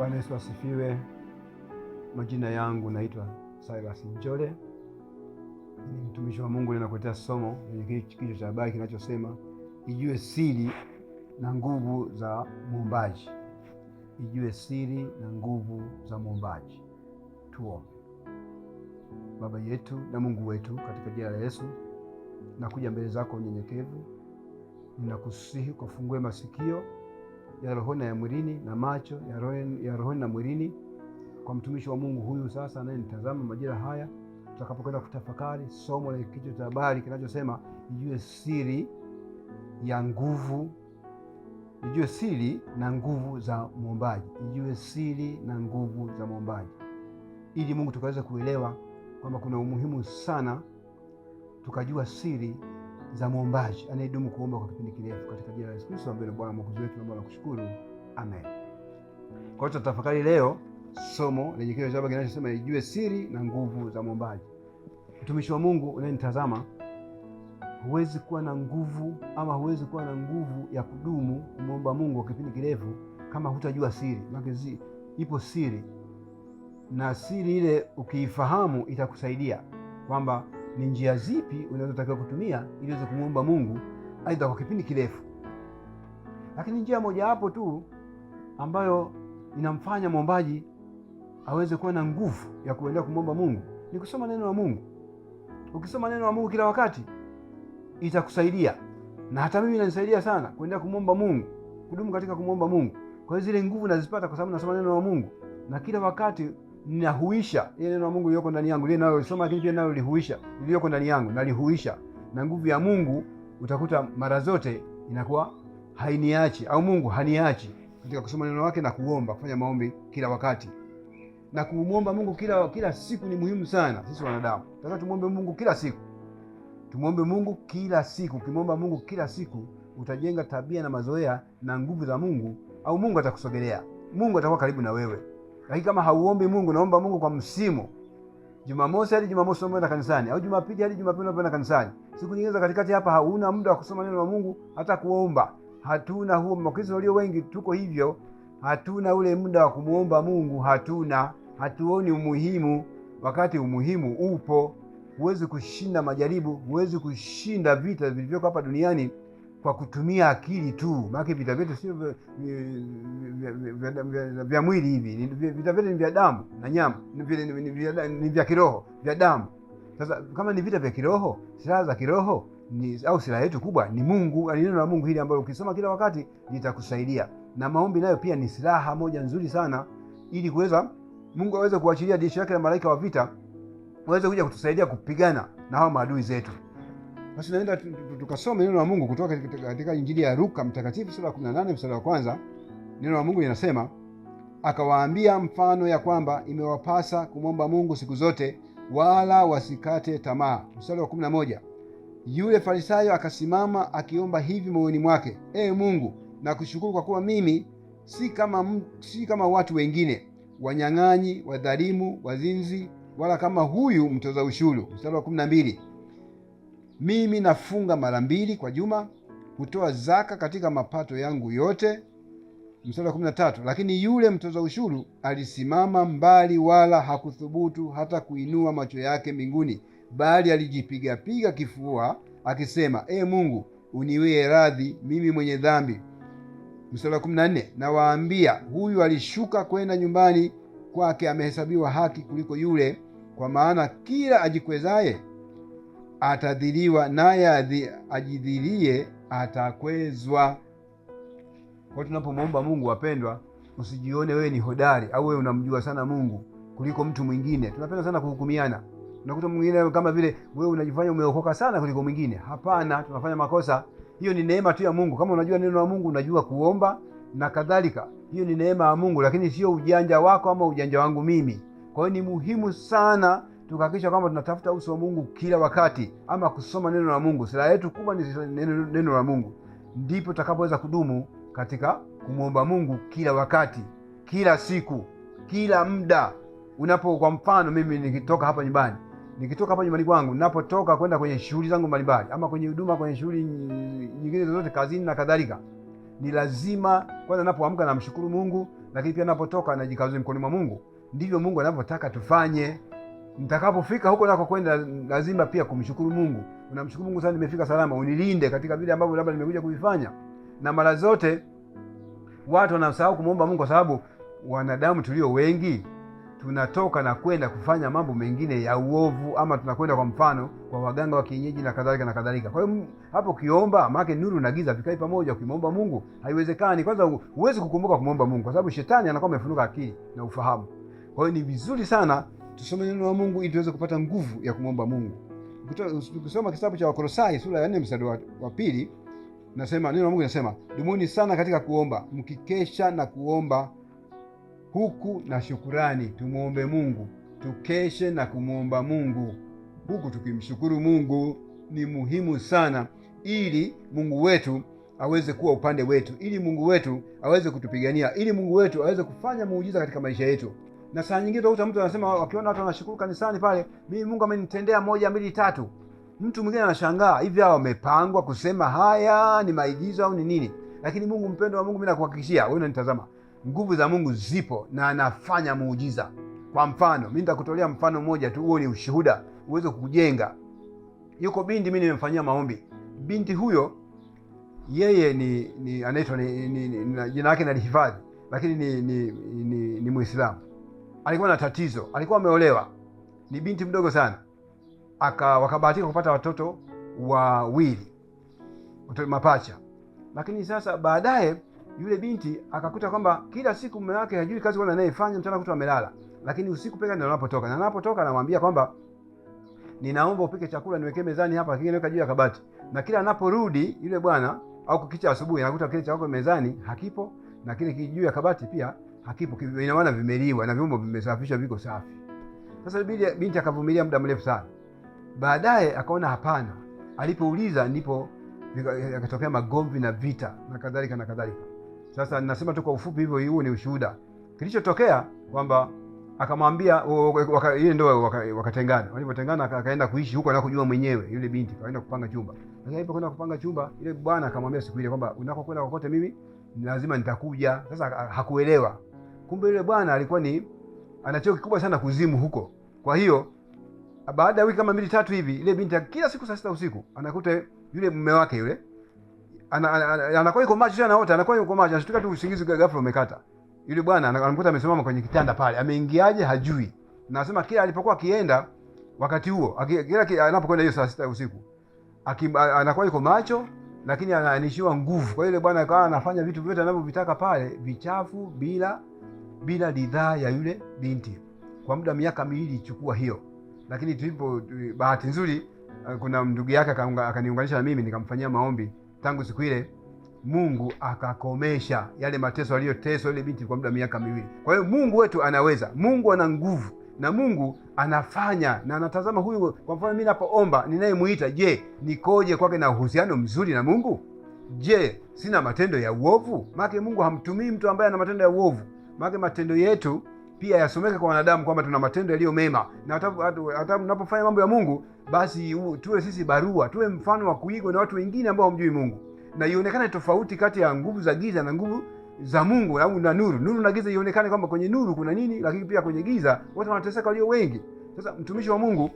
Bwana Yesu asifiwe. Majina yangu naitwa Silas Njole. Ni mtumishi wa Mungu. Ninakuletea somo lenye kichwa cha habari kinachosema ijue siri na nguvu za muumbaji. Ijue siri na nguvu za muumbaji. Tuombe. Baba yetu na Mungu wetu, katika jina la Yesu nakuja mbele zako unyenyekevu. Ninakusihi kufungue masikio ya rohoni na ya mwilini na macho ya rohoni na mwilini kwa mtumishi wa Mungu huyu sasa anayenitazama majira haya, tutakapokwenda kutafakari somo la kichwa cha habari kinachosema ijue siri ya nguvu, ijue siri na nguvu za muumbaji. Ijue siri na nguvu za muumbaji, ili Mungu tukaweza kuelewa kwamba kuna umuhimu sana tukajua siri za muumbaji anayedumu kuomba kwa kipindi kirefu, katika jina la Yesu Kristo ambaye ni Bwana Mwokozi wetu, na kushukuru. Amen. Kwa hiyo tutafakari leo somo lenye kichwa cha habari kinachosema ijue siri na nguvu za muumbaji. Mtumishi wa Mungu unayenitazama, huwezi kuwa na nguvu ama huwezi kuwa na nguvu ya kudumu kumwomba Mungu kwa kipindi kirefu kama hutajua siri. Maana ipo siri, na siri ile ukiifahamu itakusaidia kwamba ni njia zipi unazotakiwa kutumia ili uweze kumwomba Mungu aidha kwa kipindi kirefu. Lakini njia moja hapo tu ambayo inamfanya mwombaji aweze kuwa na nguvu ya kuendelea kumwomba Mungu ni kusoma neno la Mungu. Ukisoma neno la Mungu kila wakati itakusaidia, na hata mimi inanisaidia sana kuendelea kumwomba Mungu, kudumu katika kumwomba Mungu. Kwa hiyo zile nguvu nazipata kwa sababu nasoma neno la Mungu, na kila wakati ninahuisha ile neno la Mungu lililoko ndani yangu. Ile nalo lisoma, lakini pia nalo lihuisha lililoko ndani yangu, na lihuisha na nguvu ya Mungu. Utakuta mara zote inakuwa hainiachi, au Mungu haniachi katika kusoma neno lake na kuomba, kufanya maombi kila wakati. Na kumwomba Mungu kila siku ni muhimu sana. Sisi wanadamu tunataka tumwombe Mungu kila siku. Tumwombe Mungu kila siku. Ukimwomba Mungu kila siku utajenga tabia na mazoea na nguvu za Mungu, au Mungu atakusogelea. Mungu atakuwa karibu na wewe. Lakini kama hauombi Mungu, naomba Mungu kwa msimu, Jumamosi hadi Jumamosi unaenda kanisani, au Jumapili hadi Jumapili unaenda kanisani, siku nyingine za katikati hapa hauna muda wa kusoma neno la Mungu, hata kuomba hatuna. Huo Wakristo walio wengi tuko hivyo, hatuna ule muda wa kumuomba Mungu, hatuoni umuhimu, wakati umuhimu upo. Huwezi kushinda majaribu, huwezi kushinda vita vilivyoko hapa duniani kwa kutumia akili tu. Maana vita vyetu sio vya mwili hivi, vita vyetu ni vya damu na nyama, ni vya kiroho, vya damu. Sasa kama ni vita vya kiroho, silaha za kiroho au silaha yetu kubwa ni Mungu, neno la Mungu hili ambalo ukisoma kila wakati litakusaidia. Na maombi nayo pia ni silaha moja nzuri sana, ili kuweza Mungu aweze kuachilia jeshi lake la malaika wa vita waweze kuja kutusaidia kupigana na hao maadui zetu. Basi naenda tukasome neno la Mungu kutoka katika Injili ya Luka mtakatifu sura ya 18 mstari wa kwanza. Neno la Mungu linasema, akawaambia mfano ya kwamba imewapasa kumwomba Mungu siku zote, wala wasikate tamaa. Mstari wa 11, yule Farisayo akasimama akiomba hivi moyoni mwake, Mungu, nakushukuru kwa kuwa mimi si kama watu wengine, wanyang'anyi, wadhalimu, wazinzi, wala kama huyu mtoza ushuru. Mstari wa 12, mimi nafunga mara 2 kwa juma, hutoa zaka katika mapato yangu yote. Mstari wa 13, lakini yule mtoza ushuru alisimama mbali, wala hakuthubutu hata kuinua macho yake mbinguni, bali alijipiga kifua akisema, Mungu, uniwie radhi mimi mwenye dhambi. Mstari wa 14, nawaambia huyu alishuka kwenda nyumbani kwake amehesabiwa haki kuliko yule, kwa maana kila ajikwezaye atadhiliwa, naye ajidhilie atakwezwa. Kwa tunapomwomba Mungu, wapendwa, usijione wewe ni hodari au wewe unamjua sana Mungu kuliko mtu mwingine. Tunapenda sana kuhukumiana. Unakuta mwingine kama vile wewe unajifanya umeokoka sana kuliko mwingine. Hapana, tunafanya makosa. Hiyo ni neema tu ya Mungu. Kama unajua neno la Mungu, unajua kuomba na kadhalika, hiyo ni neema ya Mungu, lakini sio ujanja wako ama ujanja wangu mimi. Kwa hiyo ni muhimu sana tukahakikisha kwamba tunatafuta uso wa Mungu kila wakati, ama kusoma neno la Mungu. Silaha yetu kubwa ni neno la Mungu. Ndipo tutakapoweza kudumu katika kumwomba Mungu kila wakati, kila siku, kila muda. Kwa mfano mimi nikitoka hapa nyumbani kwangu, ninapotoka kwenda kwenye shughuli zangu mbalimbali, ama kwenye huduma, kwenye shughuli nyingine zozote, kazini na kadhalika, ni lazima kwanza ninapoamka namshukuru Mungu, lakini pia napotoka najikabidhi mkononi mwa Mungu. Ndivyo Mungu anavyotaka tufanye. Mtakapofika huko nako kwenda, lazima pia kumshukuru Mungu. Unamshukuru Mungu sana, nimefika salama, unilinde katika vile ambavyo labda nimekuja kuvifanya. Na mara zote watu wanasahau kumuomba Mungu, kwa sababu wanadamu tulio wengi tunatoka na kwenda kufanya mambo mengine ya uovu, ama tunakwenda kwa mfano kwa waganga wa kienyeji na kadhalika na kadhalika. Kwa hiyo hapo ukiomba, maana nuru na giza vikai pamoja, ukimwomba Mungu haiwezekani. Kwanza huwezi kukumbuka kumwomba Mungu kwa sababu shetani anakuwa amefunuka akili na ufahamu. Kwa hiyo ni vizuri sana tusome neno la Mungu ili tuweze kupata nguvu ya kumwomba Mungu. Ukisoma kitabu cha Wakolosai sura ya 4 mstari wa 2, nasema neno la Mungu linasema, dumuni sana katika kuomba, mkikesha na kuomba huku na shukurani. Tumuombe Mungu, tukeshe na kumwomba Mungu huku tukimshukuru Mungu. Ni muhimu sana ili Mungu wetu aweze kuwa upande wetu, ili Mungu wetu aweze kutupigania, ili Mungu wetu aweze kufanya muujiza katika maisha yetu. Na saa nyingine utakuta mtu anasema, wakiona watu wanashukuru kanisani pale, mimi Mungu amenitendea 1 2 3. Mtu mwingine anashangaa, hivi hao wamepangwa kusema haya ni maigizo au ni nini? Lakini Mungu, mpendo wa Mungu, mimi nakuhakikishia wewe unanitazama, nguvu za Mungu zipo na anafanya muujiza. Kwa mfano, mimi nitakutolea mfano mmoja tu, huo ni ushuhuda uweze kukujenga. Yuko binti mimi nimemfanyia maombi. Binti huyo yeye ni anaitwa jina lake nalihifadhi, lakini ni Muislamu. Alikuwa na tatizo, alikuwa ameolewa, ni binti mdogo sana. Wakabahatika kupata watoto wawili, mapacha. Lakini sasa baadaye yule binti akakuta kwamba kila siku mume wake hajui kazi wala anayefanya, mchana kutwa amelala, lakini usiku pekee ndio anapotoka. Na anapotoka anamwambia kwamba ninaomba upike chakula niwekee mezani hapa, kingine weka juu ya kabati. Na kila anaporudi yule bwana au kukicha asubuhi anakuta kile chakula mezani hakipo, na kile juu ya kabati pia hakipo. Ina maana vimeliwa na vyombo vimesafishwa, viko safi. Sasa binti akavumilia muda mrefu sana. Baadaye akaona hapana. Alipouliza ndipo yakatokea magomvi na vita na kadhalika na kadhalika. Sasa ninasema tu kwa ufupi hivyo, huo ni ushuhuda. Kilichotokea kwamba akamwambia ile ndoa wakatengana. Walipotengana akaenda kuishi huko anakojua mwenyewe, yule binti kaenda kupanga chumba. Lakini alipokwenda kupanga chumba, ile bwana akamwambia siku ile kwamba unakokwenda kokote mimi lazima nitakuja. Sasa hakuelewa. Kumbe yule bwana alikuwa ana cheo kikubwa sana kuzimu huko. Kwa hiyo baada ya wiki kama 2 3 hivi, ile binti kila siku saa 6 usiku anakuta yule mume wake yule anakuwa yuko macho sana, wote anakuwa yuko macho, anashtuka tu usingizi ghafla umekata. Yule bwana anamkuta amesimama kwenye kitanda pale, ameingiaje hajui. Nasema kila alipokuwa akienda wakati huo, kila anapokwenda hiyo saa 6 usiku, anakuwa yuko macho, lakini ananishiwa nguvu. Kwa hiyo yule bwana akawa anafanya vitu vyote anavyovitaka pale, vichafu bila ridhaa ya yule binti. Kwa muda miaka 2 ichukua hiyo. Lakini bahati nzuri kuna ndugu yake akaniunganisha na mimi, nikamfanyia maombi. Tangu siku ile Mungu akakomesha yale mateso aliyoteswa ile binti kwa muda miaka 2. Kwa hiyo Mungu wetu anaweza, Mungu ana nguvu na Mungu anafanya, na anatazama huyu. Kwa mfano mimi napoomba ninayemuita, je, nikoje kwake na uhusiano mzuri na Mungu? Je, sina matendo ya uovu? Maana Mungu hamtumii mtu ambaye ana matendo ya uovu. Maana matendo yetu pia yasomeke kwa wanadamu kwamba tuna matendo yaliyo mema. Na hata tunapofanya mambo ya Mungu, basi tuwe sisi barua, tuwe mfano wa kuigwa na watu wengine ambao hamjui Mungu. Na ionekane tofauti kati ya nguvu za giza na nguvu za Mungu au na nuru. Nuru na giza ionekane kwamba kwenye nuru kuna nini, lakini pia kwenye giza watu wanateseka walio wengi. Sasa mtumishi wa Mungu,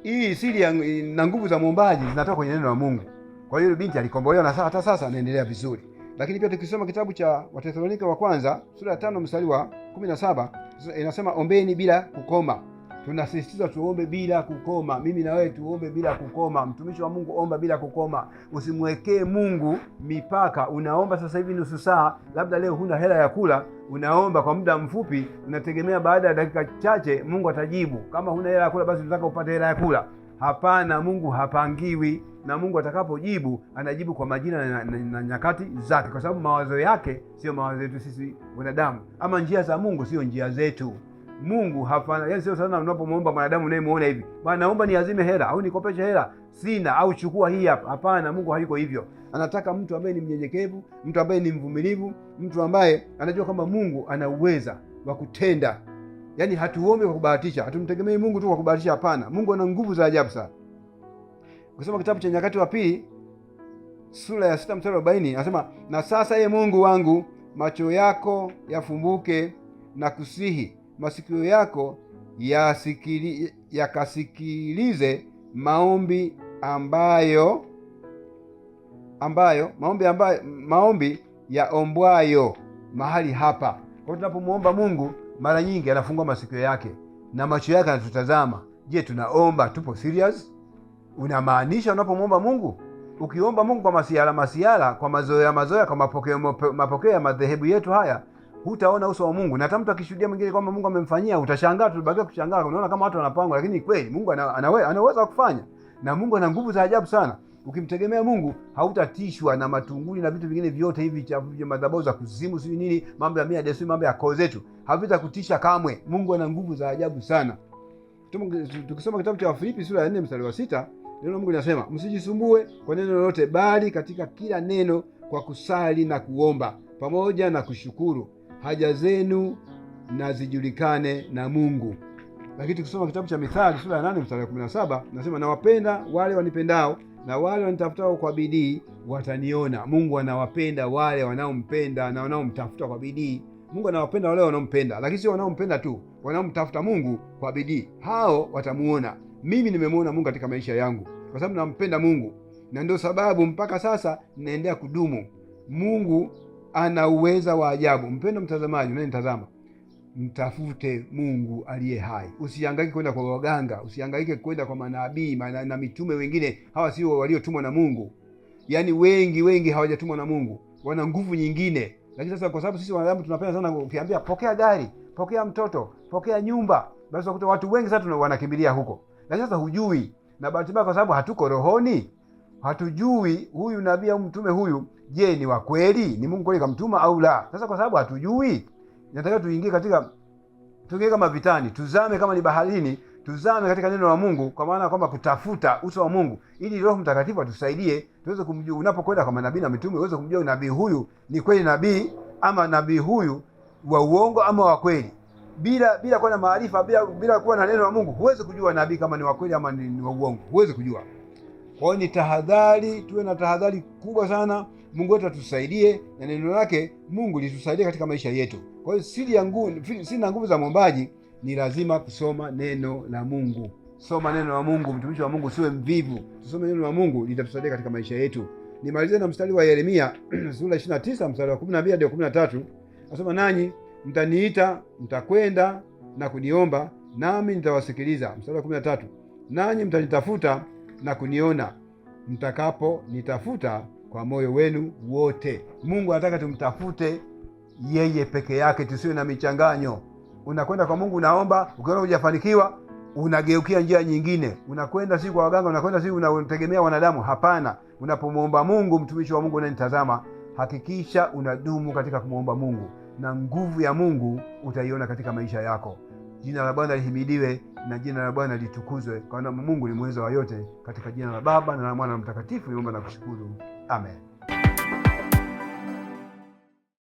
hii siri na nguvu za muombaji zinatoka kwenye neno la Mungu. Kwa hiyo binti alikombolewa na hata sasa anaendelea vizuri. Lakini pia tukisoma kitabu cha Wathesalonika wa kwanza sura ya 5 mstari wa 17 inasema ombeni bila kukoma. Tunasisitiza tuombe bila kukoma. Mimi na wewe tuombe bila kukoma. Mtumishi wa Mungu, omba bila kukoma. Usimwekee Mungu mipaka. Unaomba sasa hivi nusu saa, labda leo huna hela ya kula, unaomba kwa muda mfupi, unategemea baada ya dakika chache Mungu atajibu. Kama huna hela ya kula, basi unataka upate hela ya kula. Hapana, Mungu hapangiwi, na Mungu atakapojibu anajibu kwa majina na nyakati zake, kwa sababu mawazo yake sio mawazo yetu sisi wanadamu, ama njia za Mungu sio njia zetu. Mungu hapana, yani sio sana unapomwomba mwanadamu unayemuona hivi, bwana naomba niazime hela au nikopeshe hela, sina, au chukua hii hapa. Hapana, Mungu hayuko hivyo. Anataka mtu ambaye ni mnyenyekevu, mtu ambaye ni mvumilivu, mtu ambaye anajua kwamba Mungu ana uweza wa kutenda. Yaani hatuombe kwa kubahatisha, hatumtegemei Mungu tu kwa kubahatisha, hapana. Mungu ana nguvu za ajabu sana. Ukisoma kitabu cha Nyakati wa Pili sura ya 6 mstari wa 40 anasema, na sasa Mungu wangu macho yako yafumbuke na kusihi, masikio yako yakasikilize maombi maombi yaombwayo mahali hapa. Kwa tunapomwomba Mungu, mara nyingi anafungua masikio yake na macho yake anatutazama. Je, tunaomba? Tupo serious? Unamaanisha unapomwomba Mungu? Ukiomba Mungu kwa masiala, kwa mazoea, kwa mapokeo ya madhehebu yetu haya, hutaona uso wa Mungu. Na hata mtu akishuhudia mwingine kwamba Mungu amemfanyia, utashangaa, tubakia kushangaa. Unaona kama watu wanapangwa, lakini kweli Mungu anaweza kufanya. Na Mungu ana nguvu za ajabu sana. Ukimtegemea Mungu, hautatishwa na matunguli na vitu vingine vyote hivi vya madhabahu za kuzimu, si nini, mambo ya mia desturi, mambo ya koo zetu, havitakutisha kamwe. Mungu ana nguvu za ajabu sana. Tukisoma kitabu cha Wafilipi sura ya 4 mstari wa 6, neno la Mungu linasema, msijisumbue kwa neno lolote, bali katika kila neno kwa kusali na kuomba pamoja na kushukuru, haja zenu na zijulikane na Mungu. Lakini tukisoma kitabu cha Mithali sura ya 8 mstari wa 17, nasema, nawapenda wale wanipendao, na wale wanitafutao kwa bidii wataniona. Mungu anawapenda wale wanaompenda na wanaomtafuta kwa bidii. Mungu anawapenda wale wanaompenda, lakini sio wanaompenda tu, wanaomtafuta Mungu kwa bidii. Hao watamuona. Mimi nimemuona Mungu katika maisha yangu kwa sababu nampenda Mungu, na ndio sababu mpaka sasa ninaendelea kudumu. Mungu ana uweza wa ajabu. Mpendwa mtazamaji unayenitazama, mtafute Mungu aliye hai. Usihangaike kwenda kwa waganga, usihangaike kwenda kwa manabii na mitume wengine. Hawa sio waliotumwa na Mungu. Yaani wengi hawajatumwa na Mungu, wana nguvu nyingine. Lakini sasa kwa sababu sisi wanadamu tunapenda sana, ukiambia pokea gari, pokea mtoto, pokea nyumba, basi ukuta watu wengi sasa wanakimbilia huko. Lakini sasa hujui, na bahati mbaya kwa sababu hatuko rohoni, hatujui huyu nabii au mtume huyu, je, ni wa kweli? Ni Mungu kweli kamtuma au la? Sasa kwa sababu hatujui, nataka tuingie kama vitani, tuzame kama ni baharini, tuzame katika neno la Mungu, kwa maana kwamba kutafuta uso wa Mungu ili Roho Mtakatifu atusaidie tuweze kumjua. Unapokwenda kwa manabii na mitume, uweze kumjua nabii huyu ni kweli nabii ama nabii huyu wa uongo ama wa kweli. Bila kuwa na maarifa, bila kuwa na neno la Mungu, huwezi kujua nabii kama ni wa kweli ama ni wa uongo. Huwezi kujua. Kwa hiyo ni tahadhari, tuwe na tahadhari kubwa sana. Mungu wetu atusaidie na neno lake Mungu litusaidie katika maisha yetu. Kwa hiyo siri na nguvu za mwombaji ni lazima kusoma neno la Mungu. Soma neno la Mungu, mtumishi wa Mungu, siwe mvivu. Tusome neno la Mungu, litatusaidia katika maisha yetu. Nimalize na mstari wa Yeremia sura 29 mstari wa 12 hadi 13. Nasema, nanyi mtaniita, mtakwenda na kuniomba, nami nitawasikiliza. Mstari wa 13, nanyi mtanitafuta na kuniona, mtakapo nitafuta kwa moyo wenu wote. Mungu anataka tumtafute yeye peke yake, tusiwe na michanganyo. Unakwenda kwa Mungu unaomba, ukiona hujafanikiwa unageukia njia nyingine, unakwenda si kwa waganga, unakwenda si unategemea wanadamu. Hapana, unapomwomba Mungu, mtumishi wa Mungu unanitazama, hakikisha unadumu katika kumwomba Mungu, na nguvu ya Mungu utaiona katika maisha yako. Jina la Bwana lihimidiwe na jina la Bwana litukuzwe, kwa maana Mungu ni muweza wa yote. Katika jina la Baba na la Mwana na Mtakatifu niomba na kushukuru. Amen.